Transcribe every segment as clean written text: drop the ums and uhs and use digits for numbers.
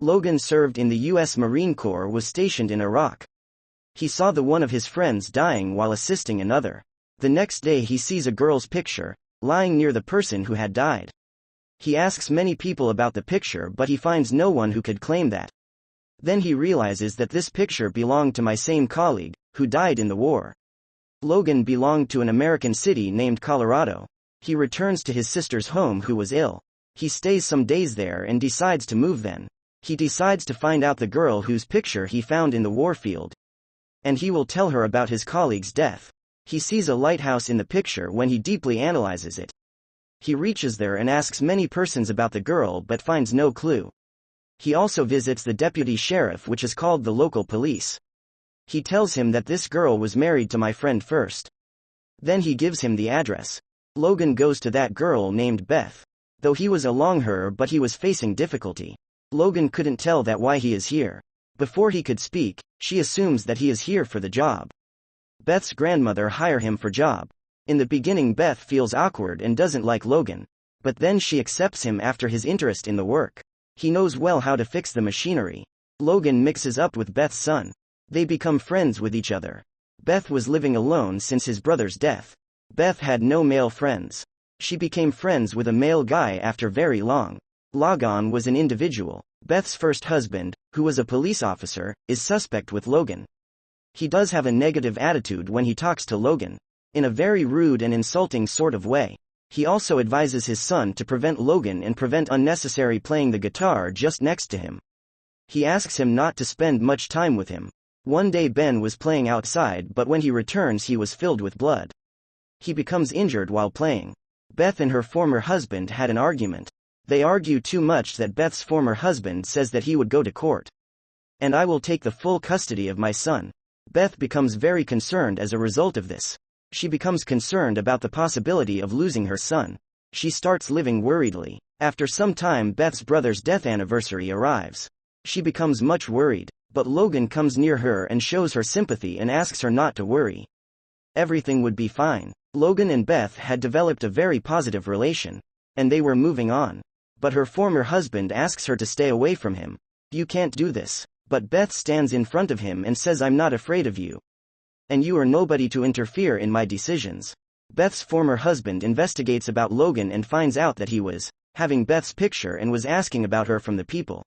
Logan served in the U.S. Marine Corps, was stationed in Iraq. He saw one of his friends dying while assisting another. The next day he sees a girl's picture, lying near the person who had died. He asks many people about the picture but he finds no one who could claim that. Then he realizes that this picture belonged to my same colleague, who died in the war. Logan belonged to an American city named Colorado. He returns to his sister's home who was ill. He stays some days there and decides to move then. He decides to find out the girl whose picture he found in the warfield. And he will tell her about his colleague's death. He sees a lighthouse in the picture when he deeply analyzes it. He reaches there and asks many persons about the girl but finds no clue. He also visits the deputy sheriff, which is called the local police. He tells him that this girl was married to my friend first. Then he gives him the address. Logan goes to that girl named Beth. Though he was along her but he was facing difficulty. Logan couldn't tell that why he is here. Before he could speak, she assumes that he is here for the job. Beth's grandmother hire him for job. In the beginning Beth feels awkward and doesn't like Logan. But then she accepts him after his interest in the work. He knows well how to fix the machinery. Logan mixes up with Beth's son. They become friends with each other. Beth was living alone since his brother's death. Beth had no male friends. She became friends with a male guy after very long. Logan was an individual. Beth's first husband, who was a police officer, is suspect with Logan. He does have a negative attitude when he talks to Logan. In a very rude and insulting sort of way. He also advises his son to prevent Logan and prevent unnecessary playing the guitar just next to him. He asks him not to spend much time with him. One day Ben was playing outside but when he returns he was filled with blood. He becomes injured while playing. Beth and her former husband had an argument. They argue too much that Beth's former husband says that he would go to court. And I will take the full custody of my son. Beth becomes very concerned as a result of this. She becomes concerned about the possibility of losing her son. She starts living worriedly. After some time Beth's brother's death anniversary arrives. She becomes much worried, but Logan comes near her and shows her sympathy and asks her not to worry. Everything would be fine. Logan and Beth had developed a very positive relation. And they were moving on. But her former husband asks her to stay away from him. You can't do this. But Beth stands in front of him and says, I'm not afraid of you. And you are nobody to interfere in my decisions. Beth's former husband investigates about Logan and finds out that he was having Beth's picture and was asking about her from the people.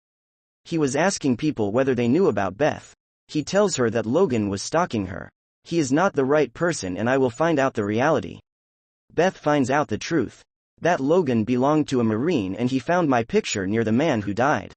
He was asking people whether they knew about Beth. He tells her that Logan was stalking her. He is not the right person and I will find out the reality. Beth finds out the truth. That Logan belonged to a Marine and he found my picture near the man who died.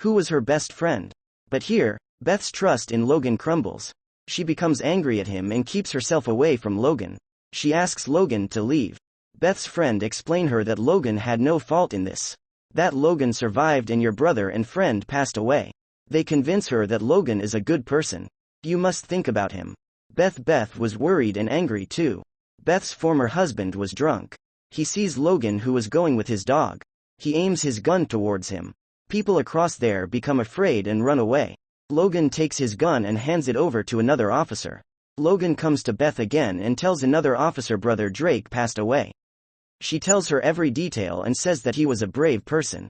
Who was her best friend? But here, Beth's trust in Logan crumbles. She becomes angry at him and keeps herself away from Logan. She asks Logan to leave. Beth's friend explains her that Logan had no fault in this. That Logan survived and your brother and friend passed away. They convince her that Logan is a good person. You must think about him. Beth was worried and angry too. Beth's former husband was drunk. He sees Logan who was going with his dog. He aims his gun towards him. People across there become afraid and run away. Logan takes his gun and hands it over to another officer. Logan comes to Beth again and tells another officer brother Drake passed away. She tells her every detail and says that he was a brave person.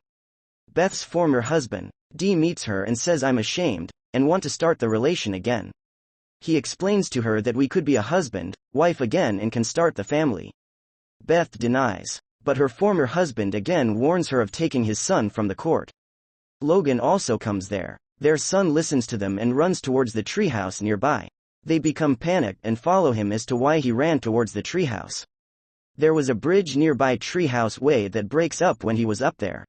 Beth's former husband, D, meets her and says I'm ashamed, and want to start the relation again. He explains to her that we could be a husband, wife again and can start the family. Beth denies, but her former husband again warns her of taking his son from the court. Logan also comes there. Their son listens to them and runs towards the treehouse nearby. They become panicked and follow him as to why he ran towards the treehouse. There was a bridge nearby Treehouse Way that breaks up when he was up there.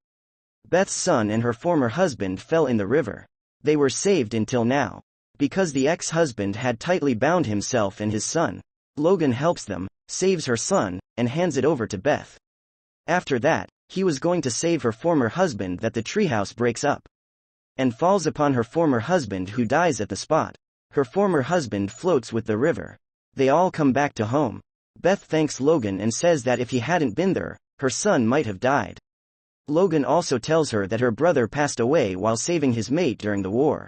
Beth's son and her former husband fell in the river. They were saved until now. Because the ex-husband had tightly bound himself and his son. Logan helps them, saves her son, and hands it over to Beth. After that, he was going to save her former husband that the treehouse breaks up. And falls upon her former husband who dies at the spot. Her former husband floats with the river. They all come back to home. Beth thanks Logan and says that if he hadn't been there, her son might have died. Logan also tells her that her brother passed away while saving his mate during the war.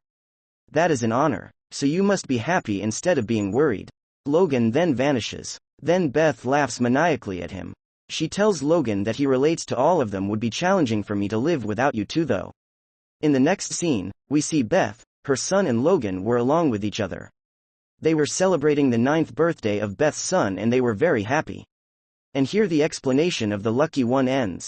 That is an honor, so you must be happy instead of being worried. Logan then vanishes. Then Beth laughs maniacally at him. She tells Logan that he relates to all of them would be challenging for me to live without you too though. In the next scene, we see Beth, her son and Logan were along with each other. They were celebrating the 9th birthday of Beth's son and they were very happy. And here the explanation of the lucky one ends.